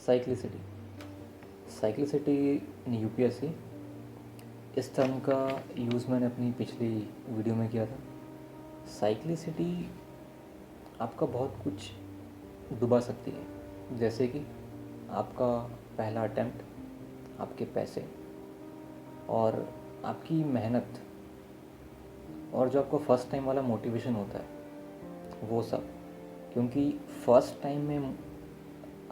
Cyclicity cyclicity इन UPSC, इस term का use मैंने अपनी पिछली वीडियो में किया था। साइक्लिसिटी आपका बहुत कुछ डुबा सकती है, जैसे कि आपका पहला अटेम्प्ट, आपके पैसे और आपकी मेहनत और जो आपका फ़र्स्ट टाइम वाला मोटिवेशन होता है वो सब। क्योंकि फ़र्स्ट टाइम में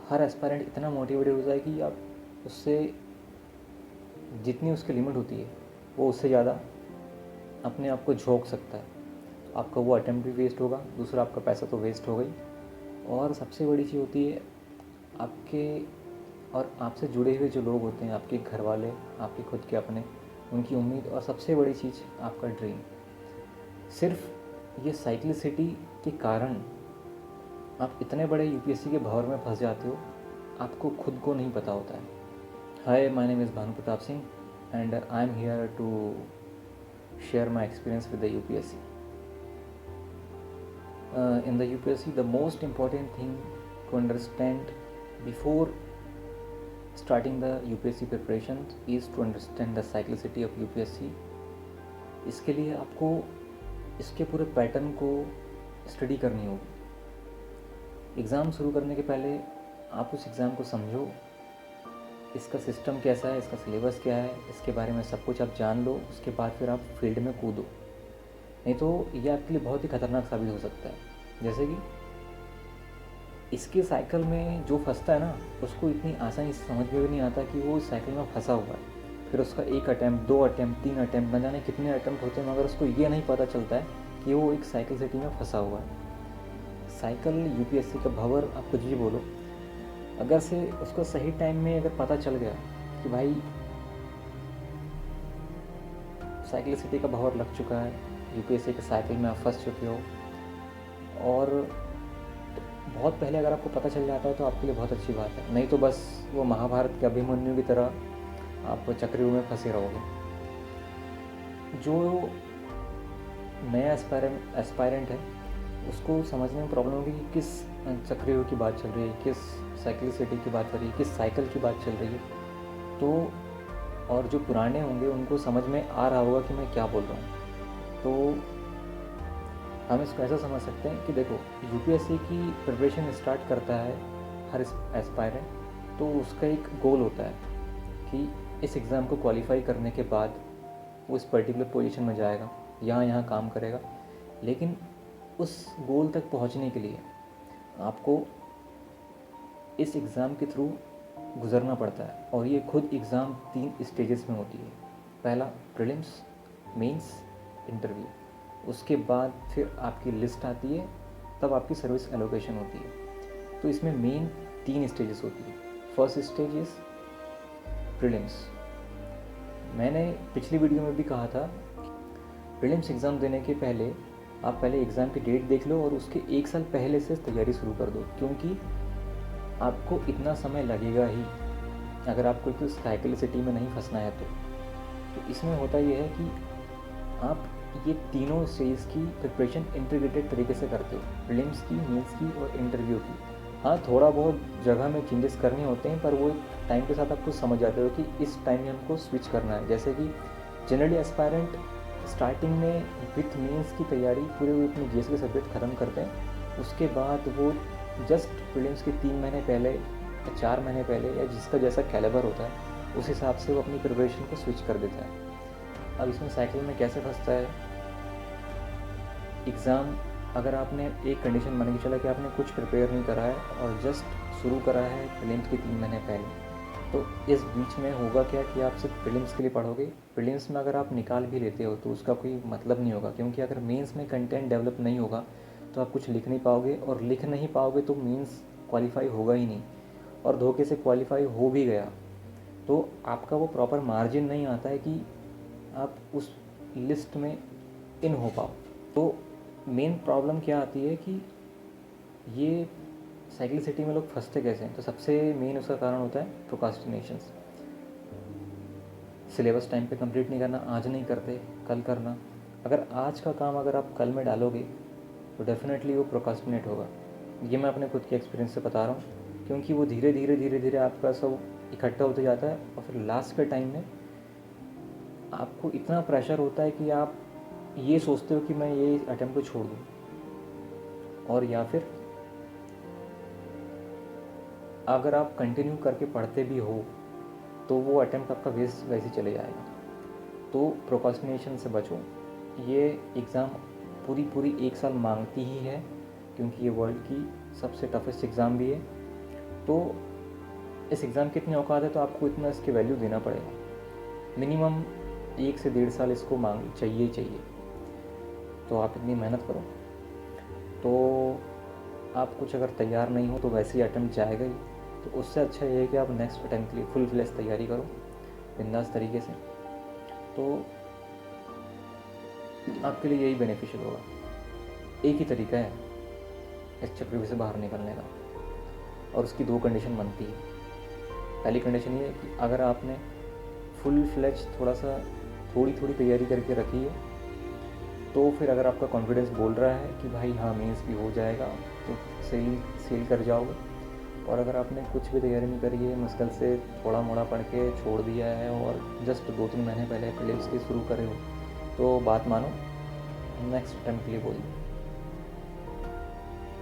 हर एस्पायरेंट इतना मोटिवेटेड होता है कि आप उससे जितनी उसकी लिमिट होती है वो उससे ज़्यादा अपने आप को झोंक सकता है। तो आपका वो अटेम्प्ट भी वेस्ट होगा, दूसरा आपका पैसा तो वेस्ट हो गई, और सबसे बड़ी चीज़ होती है आपके और आपसे जुड़े हुए जो लोग होते हैं, आपके घर वाले, आपके खुद के अपने, उनकी उम्मीद, और सबसे बड़ी चीज़ आपका ड्रीम। सिर्फ ये साइक्लिसिटी के कारण आप इतने बड़े यूपीएससी के भंवर में फंस जाते हो, आपको खुद को नहीं पता होता है। Hi, my name is Bhanu Pratap Singh and I am here to share my experience with the UPSC. In the UPSC, the most important thing to understand before starting the UPSC preparation is to understand the cyclicity of UPSC. इसके लिए आपको इसके पूरे pattern को study करनी होगी। Exam शुरू करने के पहले आप उस एग्ज़ाम को समझो, इसका सिस्टम कैसा है, इसका सिलेबस क्या है, इसके बारे में सब कुछ आप जान लो। उसके बाद फिर आप फील्ड में कूदो, नहीं तो ये आपके लिए बहुत ही खतरनाक साबित हो सकता है। जैसे कि इसके साइकिल में जो फंसता है ना, उसको इतनी आसानी से समझ में भी नहीं आता कि वो इस साइकिल में फंसा हुआ है। फिर उसका एक अटैम्प्ट, 2 अटैम्प्ट, 3 अटैम्प्ट, न जाने कितने अटैम्प्ट होते हैं, मगर उसको ये नहीं पता चलता है कि वो एक साइकिल सिटी में फंसा हुआ है। साइकिल यूपीएससी का भंवर आप कुछ भी बोलो, अगर से उसको सही टाइम में अगर पता चल गया कि भाई साइकिल सिटी का भंवर लग चुका है, यूपीएससी के साइकिल में आप फंस चुके हो, और बहुत पहले अगर आपको पता चल जाता है तो आपके लिए बहुत अच्छी बात है। नहीं तो बस वो महाभारत के अभिमन्यु की तरह आप चक्रव्यूह में फंसे रहोगे। जो नया एस्पायरेंट है उसको समझने में प्रॉब्लम होगी कि किस चक्रव्यूह की बात चल रही है, किस साइक्लिसिटी की बात चल रही है, किस साइकिल की बात चल रही है। तो और जो पुराने होंगे उनको समझ में आ रहा होगा कि मैं क्या बोल रहा हूँ। तो हम इसको ऐसा समझ सकते हैं कि देखो, यूपीएससी की प्रिपरेशन स्टार्ट करता है हर एस्पायरेंट, तो उसका एक गोल होता है कि इस एग्ज़ाम को क्वालिफाई करने के बाद वो इस पर्टिकुलर पोजीशन में जाएगा, यहाँ काम करेगा। लेकिन उस गोल तक पहुँचने के लिए आपको इस एग्ज़ाम के थ्रू गुज़रना पड़ता है, और ये खुद एग्ज़ाम 3 स्टेजेस में होती है। पहला प्रीलिम्स, मेंस, इंटरव्यू। उसके बाद फिर आपकी लिस्ट आती है, तब आपकी सर्विस एलोकेशन होती है। तो इसमें मेन 3 स्टेजेस होती है। First stage is prelims. मैंने पिछली वीडियो में भी कहा था, प्रीलिम्स एग्ज़ाम देने के पहले आप पहले एग्ज़ाम की डेट देख लो और उसके 1 साल पहले से तैयारी शुरू कर दो, क्योंकि आपको इतना समय लगेगा ही अगर आपको तो साइक्लिसिटी में नहीं फंसना है। तो इसमें होता यह है कि आप ये तीनों स्टेज की प्रिपरेशन इंटीग्रेटेड तरीके से करते हो, प्रीलिम्स की, मेंस की और इंटरव्यू की। हाँ, थोड़ा बहुत जगह में चेंजेस करने होते हैं, पर वो टाइम के साथ आपको समझ जाते हो कि इस टाइम में हमको स्विच करना है। जैसे कि जनरली एस्पायरेंट स्टार्टिंग में विथ मेंस की तैयारी पूरे अपने जीएस के सब्जेक्ट ख़त्म करते हैं। उसके बाद वो जस्ट प्रीलिम्स के 3 महीने पहले या 4 महीने पहले, या जिसका जैसा कैलिबर होता है उस हिसाब से वो अपनी प्रिपरेशन को स्विच कर देता है। अब इसमें साइकिल में कैसे फंसता है, एग्ज़ाम अगर आपने एक कंडीशन मान के चला कि आपने कुछ प्रिपेयर नहीं करा है और जस्ट शुरू करा है प्रीलिम्स के 3 महीने पहले, तो इस बीच में होगा क्या कि आप सिर्फ प्रीलिम्स के लिए पढ़ोगे। प्रीलिम्स में अगर आप निकाल भी लेते हो तो उसका कोई मतलब नहीं होगा, क्योंकि अगर मेंस में कंटेंट डेवलप नहीं होगा तो आप कुछ लिख नहीं पाओगे, और लिख नहीं पाओगे तो मेंस क्वालिफाई होगा ही नहीं। और धोखे से क्वालिफाई हो भी गया तो आपका वो प्रॉपर मार्जिन नहीं आता है कि आप उस लिस्ट में इन हो पाओ। तो मेन प्रॉब्लम क्या आती है कि ये साइक्लिसिटी में लोग फंसते कैसे हैं। तो सबसे मेन उसका कारण होता है प्रोक्रास्टिनेशंस। सिलेबस टाइम पे कंप्लीट नहीं करना, आज नहीं करते कल करना। अगर आज का काम अगर आप कल में डालोगे तो डेफिनेटली वो प्रोक्रास्टिनेट होगा। ये मैं अपने खुद के एक्सपीरियंस से बता रहा हूँ। क्योंकि वो धीरे धीरे धीरे धीरे आपका सब इकट्ठा होते जाता है और फिर लास्ट के टाइम में आपको इतना प्रेशर होता है कि आप ये सोचते हो कि मैं ये अटेम्प्ट को छोड़ दूँ, और या फिर अगर आप कंटिन्यू करके पढ़ते भी हो तो वो अटेम्प्ट आपका वेस्ट वैसे ही चले जाएगा। तो प्रोक्रास्टिनेशन से बचो। ये एग्ज़ाम पूरी 1 साल मांगती ही है, क्योंकि ये वर्ल्ड की सबसे टफेस्ट एग्ज़ाम भी है। तो इस एग्ज़ाम की इतनी औकात है तो आपको इतना इसकी वैल्यू देना पड़ेगा। मिनिमम 1 से 1.5 साल इसको मांग चाहिए। तो आप इतनी मेहनत करो। तो आप कुछ अगर तैयार नहीं हो तो वैसे ही अटेम्प्ट जाएगा ही। तो उससे अच्छा ये है कि आप नेक्स्ट अटेम्प्ट के लिए फुल फ्लेज तैयारी करो बिंदास तरीके से। तो आपके लिए यही बेनिफिशियल होगा। एक ही तरीका है इस चक्रव्यूह से बाहर निकलने का, और उसकी 2 कंडीशन बनती है। पहली कंडीशन ये है कि अगर आपने फुल फ्लेज थोड़ी तैयारी करके रखी है, तो फिर अगर आपका कॉन्फिडेंस बोल रहा है कि भाई हाँ मेंस भी हो जाएगा, तो सेल कर जाओगे। और अगर आपने कुछ भी तैयारी नहीं करी है, मुश्किल से थोड़ा मोड़ा पढ़ के छोड़ दिया है और जस्ट 2-3 महीने पहले प्रीलिम्स के शुरू करे हो, तो बात मानो, नेक्स्ट अटेम्प्ट के लिए बोलिए,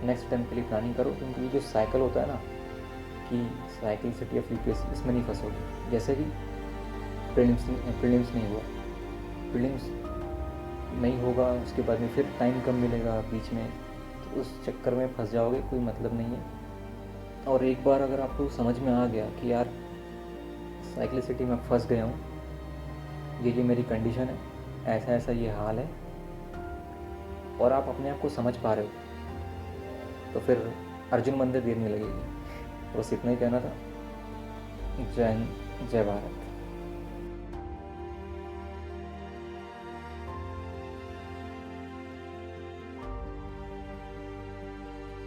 नेक्स्ट अटेम्प्ट के लिए प्लानिंग करो। क्योंकि ये जो साइकिल होता है ना कि साइकिल सिटी ऑफ यूपीएससी, इसमें नहीं फंसोगे। जैसे कि प्रीलिम्स नहीं हुआ, प्रीलिम्स नहीं होगा, उसके बाद में फिर टाइम कम मिलेगा बीच में, तो उस चक्कर में फंस जाओगे, कोई मतलब नहीं है। और एक बार अगर आपको समझ में आ गया कि यार साइक्लिसिटी में फंस गया हूँ, ये मेरी कंडीशन है, ऐसा ये हाल है, और आप अपने आप को समझ पा रहे हो, तो फिर अर्जुन बनते देर नहीं लगेगी। बस इतना ही कहना था। जय हिंद, जय भारत।